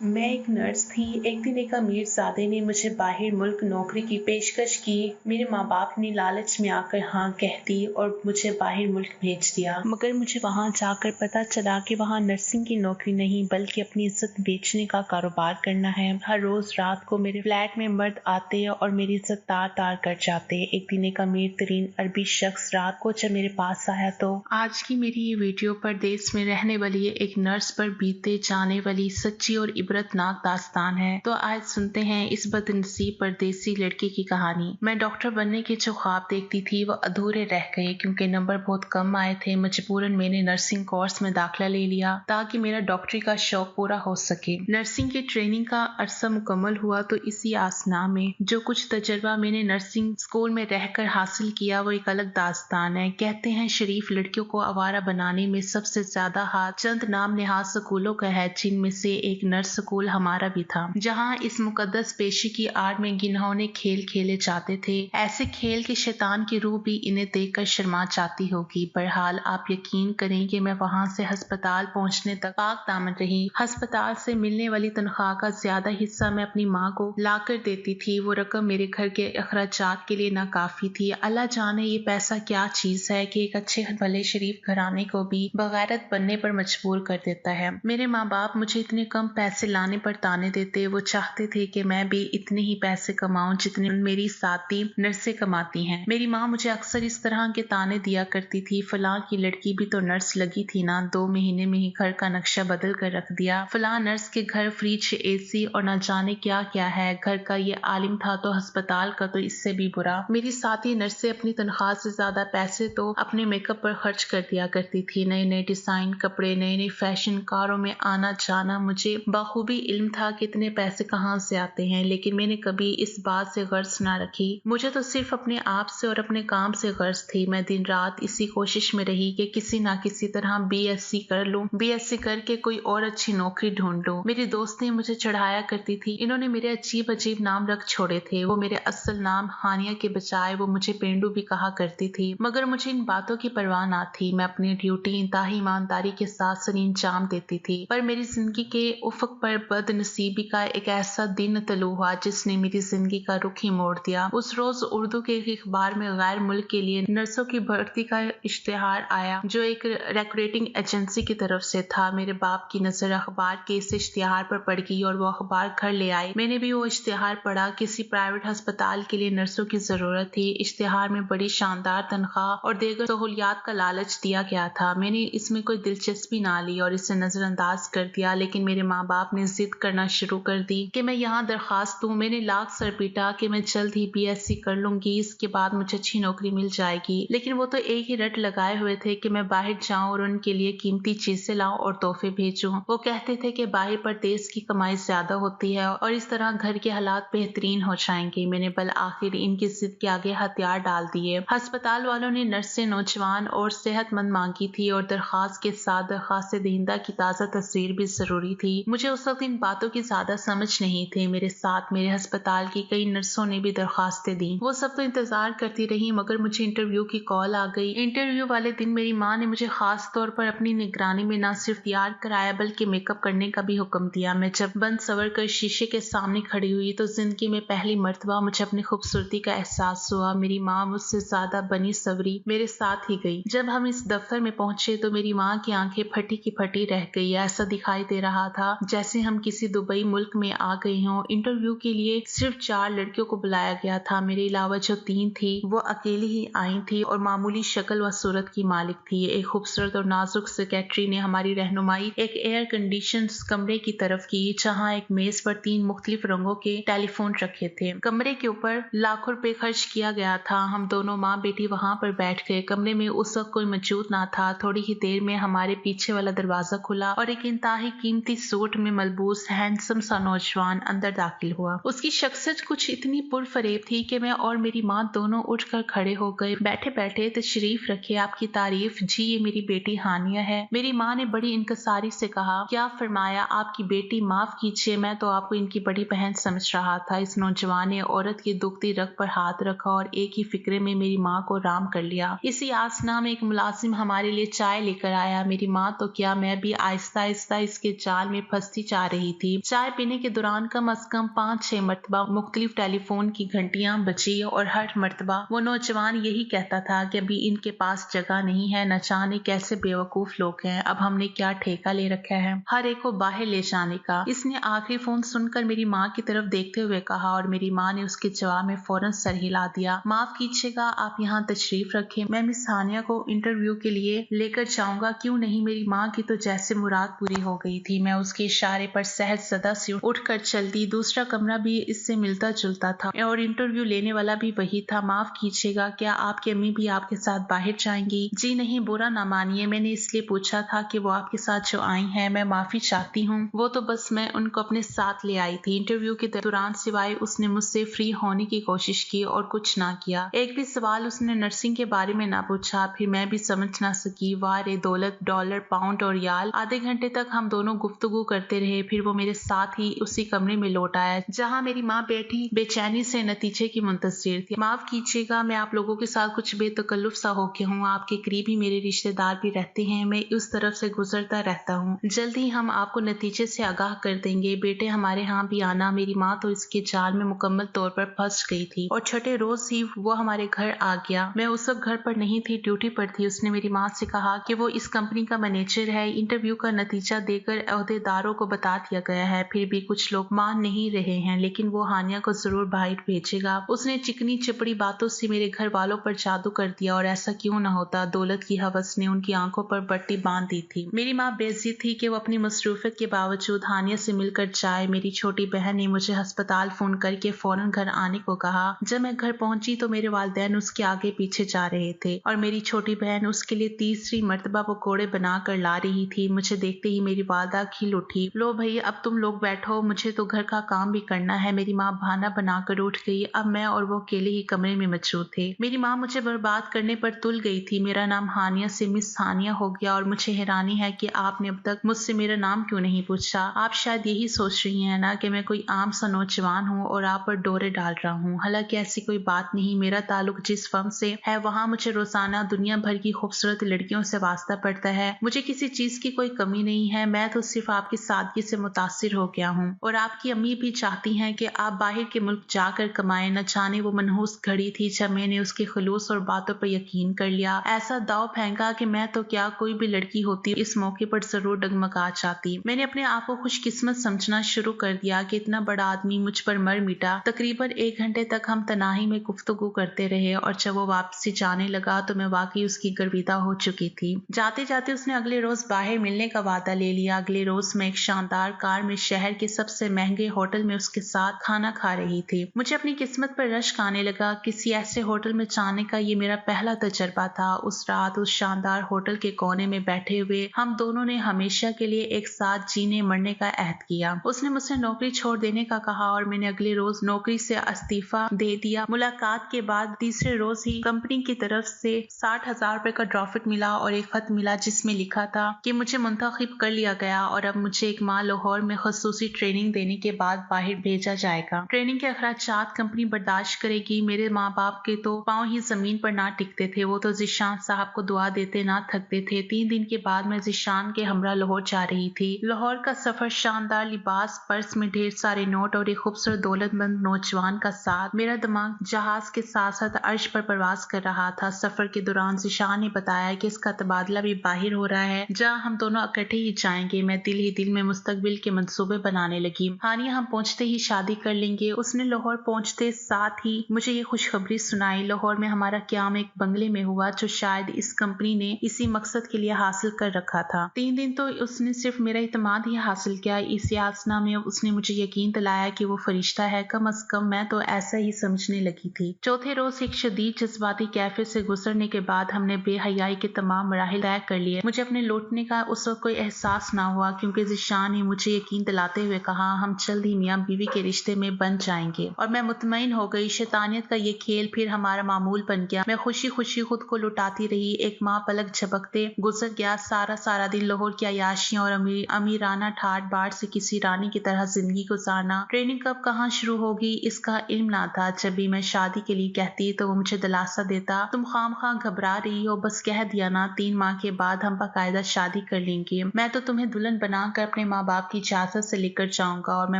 मैं एक नर्स थी। एक दिन एक अमीरजादे ने मुझे बाहर मुल्क नौकरी की पेशकश की। मेरे माँ बाप ने लालच में आकर हाँ कह दी और मुझे बाहर मुल्क भेज दिया। मगर मुझे वहाँ जाकर पता चला कि वहाँ नर्सिंग की नौकरी नहीं बल्कि अपनी इज्जत बेचने का कारोबार करना है। हर रोज रात को मेरे फ्लैट में मर्द आते और मेरी इज्जत तार तार कर जाते। एक दिन एक अमीर तरीन अरबी शख्स रात को जब मेरे पास आया तो आज की मेरी ये वीडियो परदेश में रहने वाली एक नर्स पर बीते जाने वाली सच्ची और इबरतनाक दास्तान है। तो आज सुनते हैं इस बदनसीब परदेसी लड़की की कहानी। मैं डॉक्टर बनने के जो ख्वाब देखती थी वो अधूरे रह गए क्योंकि नंबर बहुत कम आए थे। मजबूरन मैंने नर्सिंग कोर्स में दाखिला ले लिया ताकि मेरा डॉक्टरी का शौक पूरा हो सके। नर्सिंग की ट्रेनिंग का अरसा मुकम्मल हुआ तो इसी आसना में जो कुछ तजर्बा मैंने नर्सिंग स्कूल में रहकर हासिल किया वो एक अलग दास्तान है। कहते हैं शरीफ लड़कियों को आवारा बनाने में सबसे ज्यादा हाथ चंद नाम नेहाद स्कूलों का है, जिनमें से एक नर्स स्कूल हमारा भी था, जहां इस मुकद्दस पेशे की आड़ में गिनौने खेल खेले जाते थे। ऐसे खेल के शैतान की रूह भी इन्हें देखकर शर्मा जाती होगी। बहरहाल आप यकीन करें कि मैं वहां से अस्पताल पहुंचने तक पाक दामन रही। अस्पताल से मिलने वाली तनख्वाह का ज्यादा हिस्सा मैं अपनी माँ को लाकर देती थी। वो रकम मेरे घर के अखराजात के लिए नाकाफी थी। अल्लाह जाने ये पैसा क्या चीज है कि एक अच्छे भले शरीफ घराने को भी बगैरत बनने पर मजबूर कर देता है। मेरे माँ बाप मुझे इतने कम पैसे लाने पर ताने देते। वो चाहते थे कि मैं भी इतने ही पैसे कमाऊं जितने मेरी साथी नर्सें कमाती हैं। मेरी माँ मुझे अक्सर इस तरह के ताने दिया करती थी, फलां की लड़की भी तो नर्स लगी थी ना, 2 महीने में ही घर का नक्शा बदल कर रख दिया। फलां नर्स के घर फ्रिज, एसी और न जाने क्या क्या है। घर का ये आलिम था तो अस्पताल का तो इससे भी बुरा। मेरी साथी नर्सें अपनी तनख्वाह से ज्यादा पैसे तो अपने मेकअप पर खर्च कर दिया करती थी। नए नए डिजाइन कपड़े, नए नए फैशन, कारों में आना जाना। मुझे बखूबी इल्म था कि इतने पैसे कहाँ से आते हैं, लेकिन मैंने कभी इस बात से गर्ज ना रखी। मुझे तो सिर्फ अपने आप से और अपने काम से गर्ज थी। मैं दिन रात इसी कोशिश में रही कि किसी ना किसी तरह बीएससी कर लूं, बीएससी करके कोई और अच्छी नौकरी ढूंढ लूं। मेरी दोस्तें मुझे चढ़ाया करती थी। इन्होंने मेरे अजीब अजीब नाम रख छोड़े थे। वो मेरे असल नाम हानिया के बजाय वो मुझे पेंडू भी कहा करती थी, मगर मुझे इन बातों की परवाह ना थी। मैं अपनी ड्यूटी इंतहाई ईमानदारी के साथ सही अंजाम देती थी। पर मेरी जिंदगी के उफक पर बदनसीबी का एक ऐसा दिन तलू हुआ जिसने मेरी जिंदगी का रुख ही मोड़ दिया। उस रोज उर्दू के एक अखबार में गैर मुल्क के लिए नर्सों की भर्ती का इश्तिहार आया जो एक रिक्रूटिंग एजेंसी की तरफ से था। मेरे बाप की नजर अखबार के इस इश्तिहार पर पड़ गई और वो अखबार घर ले आए। मैंने भी वो इश्तिहार पढ़ा। किसी प्राइवेट अस्पताल के लिए नर्सों की जरूरत थी। इश्तिहार में बड़ी शानदार तनख्वाह और देगर सहूलियात का लालच दिया गया था। मैंने इसमें कोई दिलचस्पी ना ली और इसे नजरअंदाज कर दिया, लेकिन मेरे माँ बाप ने जिद करना शुरू कर दी कि मैं यहाँ दरखास्त दूं। मैंने लाख सर पीटा कि मैं जल्द ही बीएससी कर लूंगी, इसके बाद मुझे अच्छी नौकरी मिल जाएगी। लेकिन वो तो एक ही रट लगाए हुए थे कि मैं बाहर जाऊं और उनके लिए कीमती चीजें लाऊं और तोहफे भेजूं। वो कहते थे कि बाहर परदेश की कमाई ज्यादा होती है और इस तरह घर के हालात बेहतरीन हो जाएंगे। मैंने बल आखिर इनकी जिद के आगे हथियार डाल दिए। अस्पताल वालों ने नर्स से नौजवान और सेहतमंद मांगी थी और दरखास्त के साथ दरखास्त देहिंदा की ताज़ा तस्वीर भी जरूरी थी। मुझे उस वक्त इन बातों की ज्यादा समझ नहीं थी। मेरे साथ मेरे अस्पताल की कई नर्सों ने भी दरखास्तें दी। वो सब तो इंतजार करती रही, मगर मुझे इंटरव्यू की कॉल आ गई। इंटरव्यू वाले दिन मेरी माँ ने मुझे खास तौर पर अपनी निगरानी में न सिर्फ तैयार कराया बल्कि मेकअप करने का भी हुक्म दिया। मैं जब बंद सवर कर शीशे के सामने खड़ी हुई तो जिंदगी में पहली मर्तबा मुझे अपनी खूबसूरती का एहसास हुआ। मेरी माँ मुझसे ज्यादा बनी सवरी मेरे साथ ही गई। जब हम इस दफ्तर में पहुंचे तो मेरी माँ की आंखें फटी की फटी रह गई। ऐसा दिखाई दे रहा था जैसे हम किसी दुबई मुल्क में आ गए हों। इंटरव्यू के लिए सिर्फ 4 लड़कियों को बुलाया गया था। मेरे अलावा जो 3 थी वो अकेली ही आई थी और मामूली शक्ल व सूरत की मालिक थी। एक खूबसूरत और नाजुक सेक्रेटरी ने हमारी रहनुमाई एक एयर कंडीशन कमरे की तरफ की, जहाँ एक मेज पर 3 मुख्तलिफ रंगों के टेलीफोन रखे थे। कमरे के ऊपर लाखों रुपए खर्च किया गया था। हम दोनों माँ बेटी वहाँ पर बैठ गए। कमरे में उस वक्त कोई मौजूद ना था। थोड़ी ही देर में हमारे पीछे वाला दरवाजा खुला और एक इंतहाई कीमती सूट में मलबूस हैंडसम सा नौजवान अंदर दाखिल हुआ। उसकी शख्सियत कुछ इतनी पुरफरेब थी कि मैं और मेरी माँ दोनों उठकर खड़े हो गए। बैठे बैठे तशरीफ रखे, आपकी तारीफ। जी, ये मेरी बेटी हानिया है। मेरी माँ ने बड़ी इनकसारी से कहा। क्या फरमाया? आपकी बेटी? माफ कीजिए, मैं तो आपको इनकी बड़ी बहन समझ रहा था। इस नौजवान ने औरत की दुखती रग पर हाथ रखा और एक ही फिक्रे में मेरी माँ को राम कर लिया। इसी आसना में एक मुलाजिम हमारे लिए चाय लेकर आया। मेरी माँ तो क्या, मैं भी आहिस्ता आहिस्ता इसके जाल में फंसती जा रही थी। चाय पीने के दौरान कम अज कम 5-6 मरतबा मुख्तलिफ टेलीफोन की घंटियां बजी और हर मरतबा वो नौजवान यही कहता था कि अभी इनके पास जगह नहीं है, न जाने कैसे बेवकूफ लोग हैं, अब हमने क्या ठेका ले रखा है हर एक को बाहर ले जाने का। इसने आखिरी फोन सुनकर मेरी माँ की तरफ देखते हुए कहा और मेरी माँ ने उसके जवाब में फौरन सर हिला दिया। माफ कीजिएगा, आप यहाँ तशरीफ रखें, मैं मिस हानिया को इंटरव्यू के लिए लेकर जाऊंगा। क्यों नहीं, मेरी माँ की तो जैसे मुराद पूरी हो गई थी। मैं उसके इशारे पर सहज सदा से उठकर चल दी। दूसरा कमरा भी इससे मिलता जुलता था और इंटरव्यू लेने वाला भी वही था। माफ कीजिएगा, क्या आपकी अम्मी भी आपके साथ बाहर जाएंगी? जी नहीं, बुरा ना मानिए, मैंने इसलिए पूछा था कि वो आपके साथ जो आई हैं, मैं माफी चाहती हूँ, वो तो बस मैं उनको अपने साथ ले आई थी। इंटरव्यू के दौरान सिवाय उसने मुझसे फ्री होने की कोशिश की और कुछ ना किया। एक भी सवाल उसने नर्सिंग के बारे में ना पूछा। फिर मैं भी समझ ना सकी। वारे दौलत, डॉलर, पाउंड और याल। आधे घंटे तक हम दोनों गुफ्तगू करते रहे। फिर वो मेरे साथ ही उसी कमरे में लौट आया जहाँ मेरी माँ बैठी बेचैनी से नतीजे की मुंतजिर थी। माफ कीजिएगा, मैं आप लोगों के साथ कुछ बेतकल्लुफ सा हो गया हूँ। आपके करीब ही मेरे रिश्तेदार भी रहते हैं, मैं उस तरफ से गुजरता रहता हूँ। जल्द ही हम आपको नतीजे से आगाह कर देंगे। बेटे हमारे यहाँ भी आना। मेरी माँ तो इसके जाल में मुकम्मल तौर पर फंस गई थी और छठे रोज ही वो हमारे घर आ गया। मैं उस वक्त घर पर नहीं थी, ड्यूटी पर थी। उसने मेरी माँ से कहा कि वो इस कंपनी का मैनेजर है। इंटरव्यू का नतीजा देकर अहदेदारों को बता दिया गया है। फिर भी कुछ लोग मान नहीं रहे हैं, लेकिन वो हानिया को जरूर बाहर भेजेगा। उसने चिकनी चिपड़ी बातों से मेरे घर वालों पर जादू कर दिया और ऐसा क्यों ना होता। दौलत की हवस ने उनकी आंखों पर पट्टी बांध दी थी। मेरी माँ बेइज्जती थी कि वो अपनी मसरूफियत के बावजूद हानिया से मिलकर जाए। मेरी छोटी बहन ने मुझे अस्पताल फोन करके फौरन घर आने को कहा। जब मैं घर पहुंची तो मेरे वालिदैन उसके आगे पीछे जा रहे थे और मेरी छोटी बहन उसके लिए तीसरी मर्तबा पकोड़े बना कर ला रही थी। मुझे देखते ही मेरी वालदा खिल उठी। लो भई, अब तुम लोग बैठो, मुझे तो घर का काम भी करना है। मेरी माँ बहाना बनाकर उठ गई। अब मैं और वो अकेले ही कमरे में मौजूद थे। मेरी माँ मुझे बर्बाद करने पर तुल गई थी। मेरा नाम हानिया से मिस हानिया हो गया और मुझे हैरानी है कि आपने अब तक मुझसे मेरा नाम क्यों नहीं पूछा। आप शायद यही सोच रही हैं ना कि मैं कोई आम सा नौजवान हूँ और आप पर डोरे डाल रहा हूँ। हालांकि ऐसी कोई बात नहीं। मेरा ताल्लुक जिस फर्म से है वहाँ मुझे रोजाना दुनिया भर की खूबसूरत लड़कियों से वास्ता पड़ता है। मुझे किसी चीज की कोई कमी नहीं है। मैं तो सिर्फ आपकी सादगी से मुतासिर हो गया हूँ और आपकी अम्मी भी चाहती हैं कि आप बाहर के मुल्क जाकर कमाएं। न जाने वो मनहूस घड़ी थी जब मैंने उसके खलूस और बातों पर यकीन कर लिया। ऐसा दाव फेंका कि मैं तो क्या कोई भी लड़की होती इस मौके पर जरूर डगमगा जाती। मैंने अपने आप को खुशकिस्मत समझना शुरू कर दिया कि इतना बड़ा आदमी मुझ पर मर मिटा। तकरीबन 1 घंटे तक हम तनाही में गुफ्तगू करते रहे और जब वो वापसी जाने लगा तो मैं वाकई उसकी गर्विदा हो चुकी थी। जाते जाते उसने अगले रोज बाहर मिलने का वादा ले लिया। अगले रोज मैं एक शानदार कार में शहर के सबसे महंगे होटल में उसके साथ खाना खा रही थी। मुझे अपनी किस्मत पर रश्क आने लगा। किसी ऐसे होटल में जाने का ये मेरा पहला तजर्बा था। उस रात उस शानदार होटल के कोने में बैठे हुए हम दोनों ने हमेशा के लिए एक साथ जीने मरने का अहद किया। उसने मुझसे नौकरी छोड़ देने का कहा और मैंने अगले रोज नौकरी से इस्तीफा दे दिया। मुलाकात के बाद तीसरे रोज ही कंपनी की तरफ से 60,000 रुपए का प्रॉफिट मिला और एक खत मिला जिसमें लिखा था कि मुझे मुंतखब कर लिया गया और अब मुझे एक माह लाहौर में खसूसी ट्रेनिंग देने के बाद बाहर भेजा जाएगा। ट्रेनिंग के अखराजात कंपनी बर्दाश्त करेगी। मेरे माँ बाप के तो पाँव ही जमीन पर ना टिकते थे। वो तो जिशान साहब को दुआ देते ना थकते थे। 3 दिन के बाद मैं जिशान के हमरा लाहौर जा रही थी। लाहौर का सफर, शानदार लिबास, पर्स में ढेर सारे नोट और एक खूबसूरत दौलतमंद नौजवान का साथ। मेरा दिमाग जहाज के साथ साथ अर्श पर परवाज कर रहा था। सफर के दौरान जिशान ने बताया कि इसका तबादला भी बाहर हो रहा है जहाँ हम दोनों इकट्ठे ही जाएंगे। मैं दिल ही दिल में मुस्तकबिल के मंसूबे बनाने लगी। हानिया हम पहुंचते ही शादी कर लेंगे। उसने लाहौर पहुंचते साथ ही मुझे ये खुशखबरी सुनाई। लाहौर में हमारा क़याम एक बंगले में हुआ जो शायद इस कंपनी ने इसी मकसद के लिए हासिल कर रखा था। 3 दिन तो उसने सिर्फ मेरा इत्मीनान ही हासिल किया। इस यासना में उसने मुझे यकीन दिलाया कि वो फरिश्ता है। कम अज कम मैं तो ऐसा ही समझने लगी थी। चौथे रोज एक शदीद जज्बाती कैफे से गुजरने के बाद हमने बेहयाई के तमाम मराहिल तय कर लिए। मुझे अपने लौटने का उस वक्त कोई एहसास ना हुआ क्योंकि जिशान ने मुझे यकीन दिलाते हुए कहा हम जल्द ही मियां बीवी के रिश्ते में बन जाएंगे और मैं मुतमईन हो गई। शैतानियत का ये खेल फिर हमारा मामूल बन गया। मैं खुशी खुशी खुद को लुटाती रही। एक माह पलक झपकते गुजर गया। सारा दिन लाहौर की अयाशियां और अमीराना ठाट बाट से किसी रानी की तरह जिंदगी गुजारना। ट्रेनिंग कब कहाँ शुरू होगी इसका इल्म ना था। जब भी मैं शादी के लिए कहती तो वो मुझे दिलासा देता तुम खामखा घबरा रही हो, बस कह दिया ना 3 माह के बाद हम बाकायदा शादी कर लेंगे। मैं तो तुम्हें दुल्हन बनाकर अपने माँ बाप की इजाजत से लेकर जाऊंगा और मैं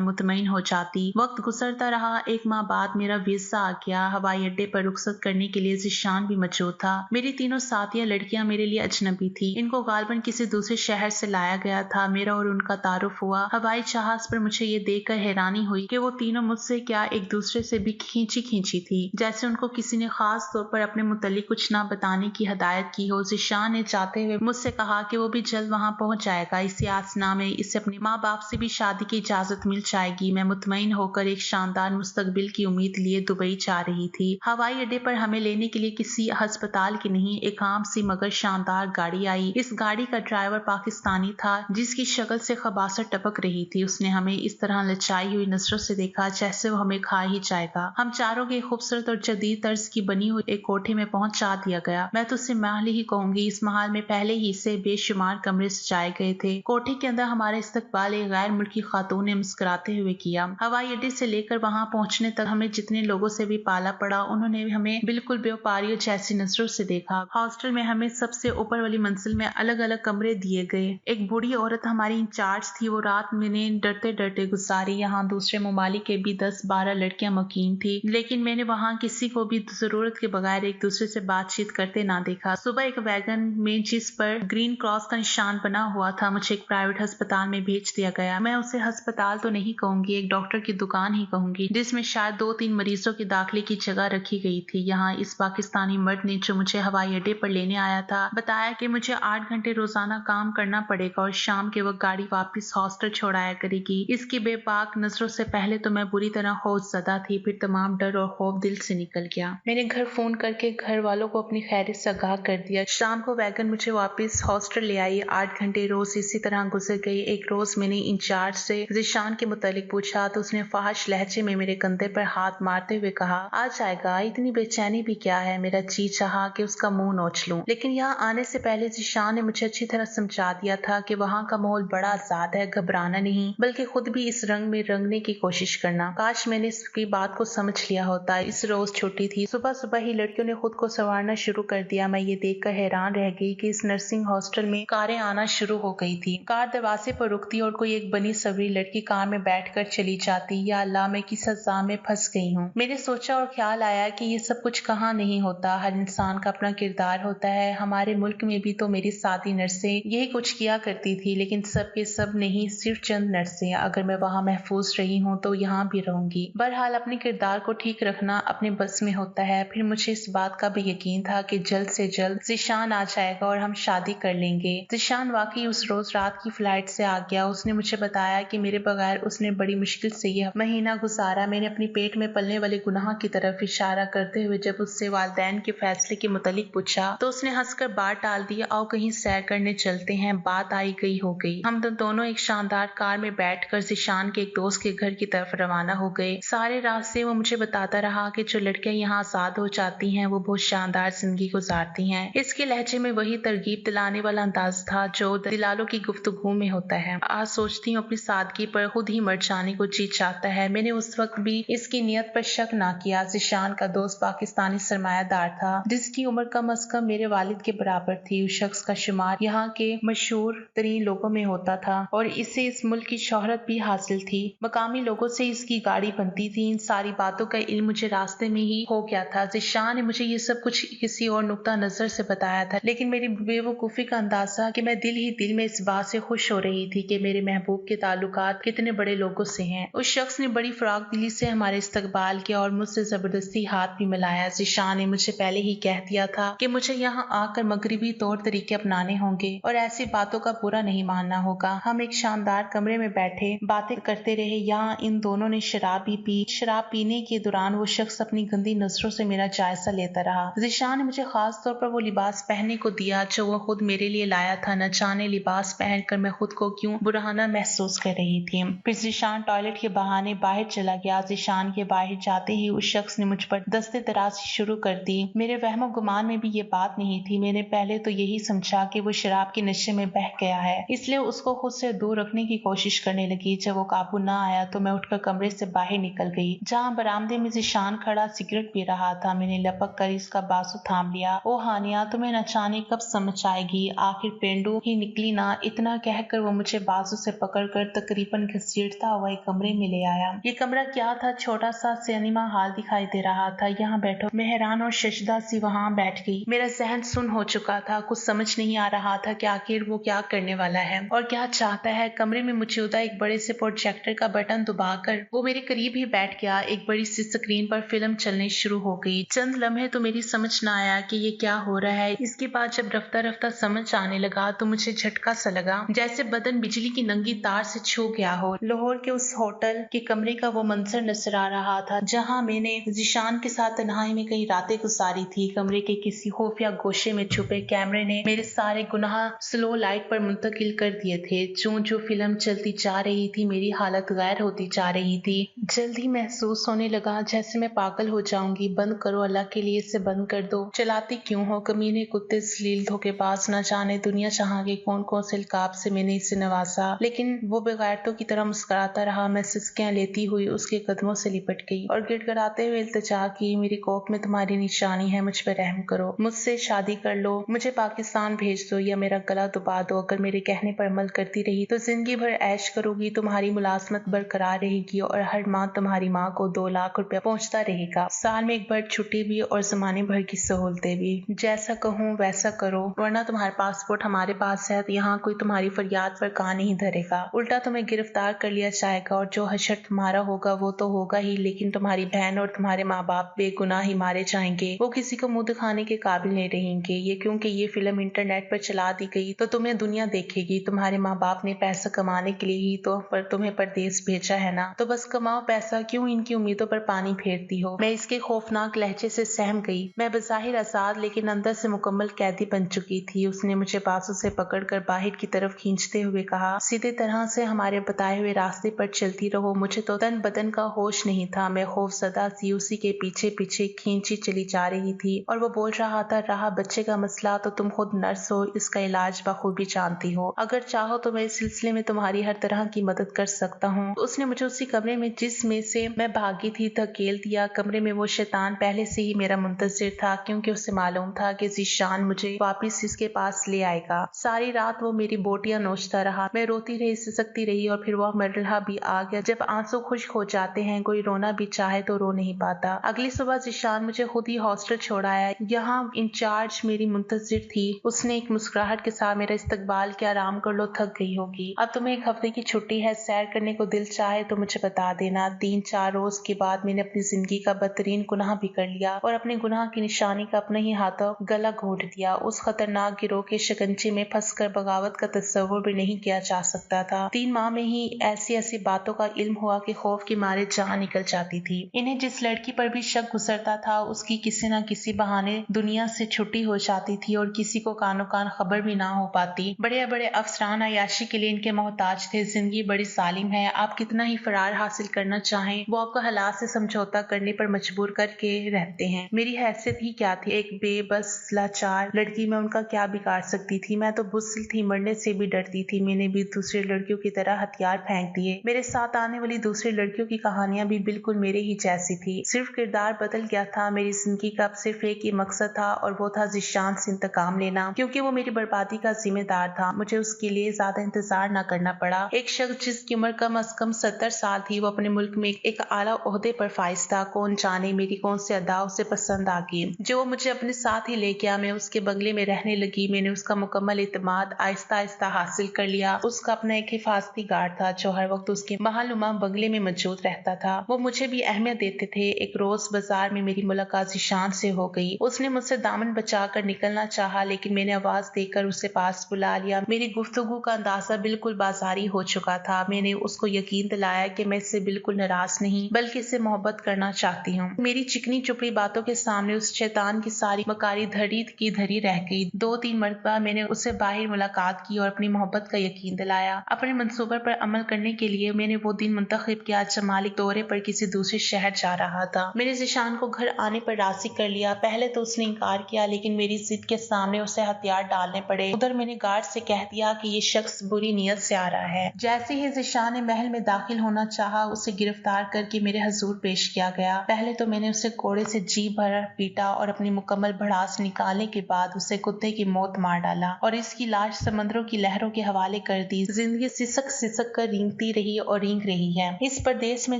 मुतमईन हो जाती। वक्त गुजरता रहा। एक माह बाद मेरा वीजा आ गया। हवाई अड्डे पर रुखसत करने के लिए ज़ीशान भी मौजूद था। मेरी तीनों साथियां लड़कियां मेरे लिए अजनबी थी। इनको गालबन किसी दूसरे शहर से लाया गया था। मेरा और उनका तारुफ हुआ। हवाई जहाज पर मुझे ये देखकर हैरानी हुई कि वो तीनों मुझसे क्या एक दूसरे से भी खींची थी, जैसे उनको किसी ने खास तौर पर अपने मुतालिक कुछ ना बताने की हदायत की हो। ज़ीशान ने जाते हुए मुझसे कहा कि वो भी जल्द वहां पहुंच जाएगा। इसी आसना में इसे अपने माँ बाप से भी शादी की इजाजत मिल जाएगी। मैं मुतमईन होकर एक शानदार मुस्तकबिल की उम्मीद लिए दुबई जा रही थी। हवाई अड्डे पर हमें लेने के लिए किसी अस्पताल की नहीं, एक आम सी मगर शानदार गाड़ी आई। इस गाड़ी का ड्राइवर पाकिस्तानी था, जिसकी शक्ल से खबासत टपक रही थी। उसने हमें इस तरह लचाई हुई नजरों से देखा जैसे वो हमें खा ही जाएगा। हम चारों के खूबसूरत और जदीद तर्ज की बनी हुई एक कोठे में पहुंचा दिया गया। मैं तो उसे महल ही कहूंगी। इस महल में पहले ही से बेशुमार कमरे सजाए गए थे। कोठे के अंदर हमारा इस्तकबाल एक गैर मुल्की खातून ने मुस्कुराते हुए किया। हवाई अड्डे से लेकर वहां पहुंचने तक हमें जितने लोगों से भी पाला पड़ा, उन्होंने हमें बिल्कुल व्यापारियों जैसी नजरों से देखा। हॉस्टल में हमें सबसे ऊपर वाली मंजिल में अलग अलग कमरे दिए गए। एक बूढ़ी औरत हमारी इंचार्ज थी। वो रात मैंने डरते डरते गुजारी। यहाँ दूसरे ममालिक के भी 10-12 लड़कियां मुकीम थी, लेकिन मैंने वहाँ किसी को भी जरूरत के बगैर एक दूसरे से बातचीत करते ना देखा। सुबह एक वैगन में जिस पर ग्रीन क्रॉस का निशान बना हुआ था, मुझे एक प्राइवेट अस्पताल में भेज दिया गया। मैं उसे अस्पताल तो नहीं कहूंगी, एक डॉक्टर की दुकान ही कहूंगी, जिसमें शायद 2-3 मरीजों के दाखिले की जगह रखी गई थी। यहाँ इस पाकिस्तानी मर्द ने, जो मुझे हवाई अड्डे पर लेने आया था, बताया कि मुझे 8 घंटे रोजाना काम करना पड़ेगा और शाम के वक्त गाड़ी वापस हॉस्टल छोड़ाया करेगी। इसकी बेबाक नजरों से पहले तो मैं बुरी तरह खौफजदा थी, फिर तमाम डर और खौफ दिल से निकल गया। मैंने घर फोन करके घर वालों को अपनी खैरियत से आगाह कर दिया। शाम को वैगन मुझे वापस हॉस्टल ले आई। 8 घंटे रोज इसी तरह गुजर गई। एक रोज मैंने इंचार्ज से ज़ीशान के मुतालिक पूछा तो उसने फाहिश लहजे में मेरे कंधे पर हाथ मारते हुए कहा, आ जाएगा, इतनी बेचैनी भी क्या है। मेरा जी चाहा कि उसका मुंह नोच लूं, लेकिन यहाँ आने से पहले ज़ीशान ने मुझे अच्छी तरह समझा दिया था कि वहाँ का माहौल बड़ा आजाद है। घबराना नहीं, बल्कि खुद भी इस रंग में रंगने की कोशिश करना। काश मैंने इसकी बात को समझ लिया होता। इस रोज छुट्टी थी। सुबह सुबह ही लड़कियों ने खुद को संवारना शुरू कर दिया। मैं ये देखकर हैरान रह गई कि इस नर्सिंग हॉस्टल में कारें आना शुरू हो गई थी। कार दरवाजे पर रुकती और कोई एक बनी सवरी लड़की कार में बैठकर चली जाती। या अल्लाह, मैं किस सजा में फंस गई हूँ। मेरे सोचा और ख्याल आया कि ये सब कुछ कहाँ नहीं होता। हर इंसान का अपना किरदार होता है। हमारे मुल्क में भी तो मेरी साथी नर्सें यही कुछ किया करती थी, लेकिन सब के सब नहीं, सिर्फ चंद नर्सें। अगर मैं वहाँ महफूज रही हूँ तो यहाँ भी रहूंगी। बहरहाल अपने किरदार को ठीक रखना अपने बस में होता है। फिर मुझे इस बात का भी यकीन था कि जल्द से जल्द ज़ीशान आ जाएगा और हम शादी कर लेंगे। ज़ीशान वाकई उस रोज रात की फ्लाइट से आ गया। उसने मुझे बताया कि मेरे बगैर उसने बड़ी मुश्किल से यह महीना गुजारा। मैंने अपनी पेट में पलने वाले गुनाह की तरफ इशारा करते हुए जब उससे वालिदैन के फैसले के मुतालिक पूछा तो उसने हंसकर बात टाल दी। आओ कहीं सैर करने चलते हैं, बात आई गई हो गई। हम दोनों एक शानदार कार में बैठकर ज़ीशान के एक दोस्त के घर की तरफ रवाना हो गए। सारे रास्ते वो मुझे बताता रहा कि जो लड़कियां यहाँ आजाद हो जाती हैं वो बहुत शानदार जिंदगी गुजारती हैं। इसके लहजे में वही तरगीब दिलाने वाला अंदाज था जो दिलालों की गुफ्तगू में होता है। आज सोचती हूँ अपनी सादगी पर खुद ही मर जाने को जी चाहता है। मैंने उस वक्त भी इसकी नियत पर शक ना किया। ज़ीशान का दोस्त पाकिस्तानी सरमायादार था, जिसकी उम्र कम अज कम मेरे वालिद के बराबर थी। उस शख्स का शुमार यहाँ के मशहूर तरीन लोगों में होता था और इसे इस मुल्क की शोहरत भी हासिल थी। मकामी लोगों से इसकी गाड़ी बनती थी। इन सारी बातों का इल्म मुझे रास्ते में ही हो गया था। ज़ीशान ने मुझे ये सब कुछ किसी और नुक्ता नजर से बताया था, लेकिन मेरी बेवकूफ़ी का अंदाजा कि मैं दिल ही दिल में इस बात से खुश हो रही थी कि मेरे महबूब के ताल्लुकात कितने बड़े लोगों से हैं। उस शख्स ने बड़ी फराक दिली से हमारे इस्तकबाल किया और मुझसे जबरदस्ती हाथ भी मिलाया। ज़ीशान ने मुझे पहले ही कह दिया था कि मुझे यहाँ आकर मगरिबी तौर तरीके अपनाने होंगे और ऐसी बातों का बुरा नहीं मानना होगा। हम एक शानदार कमरे में बैठे बातें करते रहे। यहाँ इन दोनों ने शराब भी पी। शराब पीने के दौरान वो शख्स अपनी गंदी नजरों से मेरा जायजा लेता रहा। ज़ीशान ने मुझे खास तौर पर वो लिबास पहनने को दिया जो वो खुद मेरे लिए लाया था। न जाने लिबास पहनकर मैं खुद को क्यों बुराना महसूस कर रही थी। फिर ज़ीशान टॉयलेट के बहाने बाहर चला गया। ज़ीशान के बाहर जाते ही उस शख्स ने मुझ पर दस्ते दराज़ी शुरू कर दी। मेरे वहमो गुमान में भी ये बात नहीं थी। मैंने पहले तो यही समझा कि वो शराब के नशे में बह गया है, इसलिए उसको खुद से दूर रखने की कोशिश करने लगी। जब वो काबू ना आया तो मैं उठकर कमरे से बाहर निकल गई। जहाँ बरामदे में ज़ीशान खड़ा सिगरेट पी रहा था, मैंने लपक कर इसका बाजू थाम लिया। ओ हानिया, तुम्हें न जाने कब समझ आएगी, आखिर पेंडू ही निकली ना। इतना कहकर वो मुझे बाजू से पकड़कर तकरीबन घसीटता हुआ एक कमरे में ले आया। ये कमरा क्या था, छोटा सा सिनेमा हॉल दिखाई दे रहा था। यहाँ बैठो। मैं हैरान और शशदा सी वहाँ बैठ गई। मेरा जहन सुन हो चुका था, कुछ समझ नहीं आ रहा था कि आखिर वो क्या करने वाला है और क्या चाहता है। कमरे में मौजूदा एक बड़े से प्रोजेक्टर का बटन दबाकर वो मेरे करीब ही बैठ गया। एक बड़ी सी स्क्रीन पर फिल्म चलनी शुरू हो गई। चंद लम्हे तो मेरी समझ न आया कि ये क्या हो रहा है। इसके बाद जब रफ्ता रफ्ता समझ आने लगा तो मुझे झटका सा लगा, जैसे बदन बिजली की नंगी तार से छू गया हो। लाहौर के उस होटल के कमरे का वो मंजर नजर आ रहा था जहाँ मैंने ज़ीशान के साथ तन्हाई में कई रातें गुजारी थी। कमरे के किसी खुफिया गोशे में छुपे कैमरे ने मेरे सारे गुनाह स्लो लाइट पर मुंतकिल कर दिए थे। जो फिल्म चलती जा रही थी मेरी हालत गैर होती जा रही थी। जल्द ही महसूस होने लगा जैसे मैं पागल हो जाऊंगी। बंद करो, अल्लाह के लिए इसे बंद कर दो। चलाती क्यों हो? कमीने कुत्ते, जलील धोखेबाज, न जाने दुनिया जहां के कौन कौन से इल्काब से मैंने इसे नवाजा। लेकिन वो बेगैरतों की तरह मुस्कुराता रहा। मैं सिसकियां लेती हुई उसके कदमों से लिपट गई और गिड़गिड़ाते हुए इल्तिजा की, मेरी कोख में तुम्हारी निशानी है, मुझ पर रहम करो, मुझसे शादी कर लो, मुझे पाकिस्तान भेज दो या मेरा गला दबा दो। अगर मेरे कहने पर अमल करती रही तो जिंदगी भर ऐश करोगी, तुम्हारी मुलाजमत बरकरार रहेगी और हर माह तुम्हारी माँ को 2 लाख रुपया पहुँचता रहेगा। साल में एक बार छुट्टी भी और जमाने भर की सहूलतें भी। जैसा कहूँ वैसा करो, वरना तुम्हारा पासपोर्ट हमारे पास है तो यहाँ कोई तुम्हारी फरियाद पर कान नहीं धरेगा। उल्टा तुम्हें गिरफ्तार कर लिया जाएगा और जो हशर तुम्हारा होगा वो तो होगा ही, लेकिन तुम्हारी बहन और तुम्हारे माँ बाप बेगुनाह ही मारे जाएंगे। वो किसी को मुंह दिखाने के काबिल नहीं रहेंगे। ये क्योंकि ये फिल्म इंटरनेट पर चला दी गई तो तुम्हें दुनिया देखेगी। तुम्हारे माँ बाप ने पैसा कमाने के लिए ही तो तुम्हें परदेश भेजा है ना, तो बस कमाओ पैसा, क्यों इनकी उम्मीदों पर पानी फेरती हो। मैं इसके खौफनाक लहजे से सहम गई। मैं बज़ाहिर आजाद लेकिन अंदर से मुकम्मल कैदी बन चुकी थी। उसने मुझे बाजू से पकड़कर बाहर की तरफ खींचते हुए कहा, सीधे तरह से हमारे बताए हुए रास्ते पर चलती रहो। मुझे तो तन बदन का होश नहीं था। मैं खौफजदा सी उसी के पीछे पीछे खींची चली जा रही थी और वो बोल रहा था, रहा बच्चे का मसला तो तुम खुद नर्स हो, इसका इलाज बखूबी जानती हो, अगर चाहो तो मैं इस सिलसिले में तुम्हारी हर तरह की मदद कर सकता हूँ। उसने मुझे उसी कमरे में जिसमें से मैं भागी थी धकेल दिया। कमरे में वो शैतान पहले से ही मेरा मुंतजिर था, क्योंकि उसे मालूम था कि ज़ीशान मुझे वापस इसके पास ले आएगा। सारी रात वो मेरी बोटियां नोचता रहा। मैं रोती रही, सिसकती रही और फिर वह मरहला भी आ गया जब आंसू खुश्क हो जाते हैं, कोई रोना भी चाहे तो रो नहीं पाता। अगली सुबह ज़ीशान मुझे खुद ही हॉस्टल छोड़ आया। यहाँ इंचार्ज मेरी मुंतजिर थी। उसने एक मुस्कुराहट के साथ मेरा इस्तकबाल किया, आराम कर लो, थक गई होगी, अब तुम्हें 1 हफ्ते की छुट्टी है, सैर करने को दिल चाहे तो मुझे बता देना। 3-4 रोज के बाद मैंने अपनी जिंदगी का बदतरीन गुनाह भी कर लिया और अपने गुनाह की निशानी का अपने ही हाथों गला घोट दिया। उस खतरनाक गिरोह के शिकंजे में फंसकर बगावत का तस्वुर भी नहीं किया जा सकता था। 3 माह में ही ऐसी ऐसी बातों का इल्म हुआ कि खौफ के मारे जान निकल जाती थी। इन्हें जिस लड़की पर भी शक गुजरता था उसकी किसी न किसी बहाने दुनिया से छुट्टी हो जाती थी और किसी को कानो कान खबर भी ना हो पाती। बड़े बड़े अफसरान अयाशी के लिए इनके मोहताज थे। जिंदगी बड़ी सालिम है, आप कितना ही फरार हासिल करना चाहें वो आपको हालात से समझौता करने पर मजबूर करके रहते हैं। मेरी हैसियत ही क्या थी, एक बेबस लाचार लड़की, मैं उनका क्या बिगाड़ सकती थी। मैं तो बुज़दिल थी, मरने से भी डरती थी। मैंने भी दूसरी लड़कियों की तरह हथियार फेंक दिए। मेरे साथ आने वाली दूसरी लड़कियों की कहानियां भी बिल्कुल मेरे ही जैसी थी, सिर्फ किरदार बदल गया था। मेरी जिंदगी का अब सिर्फ एक ही मकसद था और वो था ज़ीशान से इंतकाम लेना, क्योंकि वो मेरी बर्बादी का जिम्मेदार था। मुझे उसके लिए ज्यादा इंतजार न करना पड़ा। एक शख्स जिसकी उम्र कम अज कम 70 साल थी, वो अपने मुल्क में एक आला ओहदे पर फाइज था। कौन जाने मेरी कौन सी अदा उसे पसंद आ गई जो वो मुझे अपने साथ ही ले गया। मैं उसके बंगले में रहने लगी। मैंने उसका मुकम्मल इत्मीनान आहिस्ता आहिस्ता हासिल कर लिया। उसका अपना एक हिफाजती गार्ड था जो हर वक्त उसके महानुमा बंगले में मौजूद रहता था। वो मुझे भी अहमियत देते थे। एक रोज बाजार में मेरी मुलाकात ज़ीशान से हो गई। उसने मुझसे दामन बचाकर निकलना चाहा, लेकिन मैंने आवाज देकर उसे पास बुला लिया। मेरी गुफ्तगू का अंदाजा बिल्कुल बाजारी हो चुका था। मैंने उसको यकीन दिलाया कि मैं इससे बिल्कुल नाराज नहीं बल्कि इससे मोहब्बत करना चाहती हूँ। मेरी चिकनी चुपड़ी बातों के सामने उस शैतान की सारी मकारी धरी की धरी रह गई। 2-3 मरतबा मैंने उससे बाहर मुलाकात की और अपनी मोहब्बत का यकीन दिलाया। अपने मंसूबे पर अमल करने के लिए मैंने वो दिन मुंतखब किया जब मालिक दौरे पर किसी दूसरे शहर जा रहा था। मैंने ज़ीशान को घर आने पर राजी कर लिया। पहले तो उसने इनकार किया, लेकिन मेरी जिद के सामने उसे हथियार डालने पड़े। उधर मैंने गार्ड से कह दिया कि ये शख्स बुरी नीयत से आ रहा है। जैसे ही ज़ीशान ने महल में दाखिल होना चाहा, उसे गिरफ्तार करके मेरे हजूर पेश किया गया। पहले तो मैंने उसे कोड़े से जी भर पीटा और अपनी मुकम्मल भड़ास निकालने के बाद उसे कुत्ते की मौत मार डाला और इसकी लाश समंदरों की लहरों के हवाले कर कर दी। जिंदगी सिसक सिसक कर रेंगती रही और रेंग रही है इस परदेश में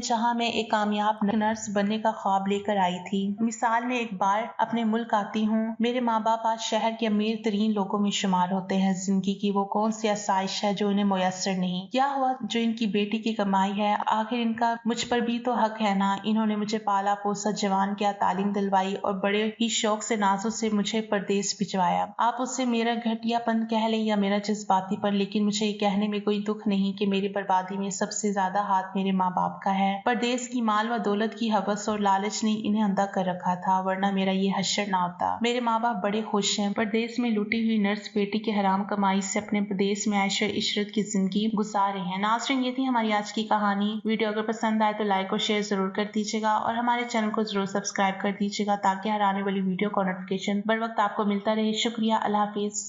जहाँ मैं एक कामयाब नर्स बनने का ख्वाब लेकर आई थी। मिसाल में एक बार अपने मुल्क आती हूँ। मेरे माँ बाप आज शहर के अमीर तरीन लोगों में शुमार होते हैं। जिंदगी की वो कौन सी आसाइश है जो इन्हें मुयस्सर नहीं। क्या हुआ जो इनकी बेटी की कमाई है, आखिर इनका मुझ पर भी तो हक है ना। इन्होंने मुझे पाला पोसा, जवान किया, तालीम दिलवाई और बड़े ही शौक से नाजों से मुझे परदेश भिजवाया। आप उससे मेरा घटियापन कह लें या मेरा जज्बातीपन, लेकिन मुझे ये कहने में कोई दुख नहीं कि मेरी बर्बादी में सबसे ज्यादा हाथ मेरे माँ बाप का है। परदेश की माल व दौलत की हवस और लालच ने इन्हें अंधा कर रखा था, वरना मेरा ये हश्र ना होता। मेरे माँ बाप बड़े खुश हैं। परदेश में लूटी हुई नर्स बेटी के हराम कमाई से अपने प्रदेश में ऐश और इशरत की जिंदगी गुजार रहे हैं। नाज़रीन, ये थी हमारी आज की कहानी। वीडियो अगर पसंद आए तो लाइक और शेयर जरूर कर दीजिएगा और हमारे चैनल को जरूर सब्सक्राइब कर दीजिएगा ताकि हर आने वाली वीडियो का नोटिफिकेशन बर वक्त आपको मिलता रहे। शुक्रिया। अल्लाह हाफिज।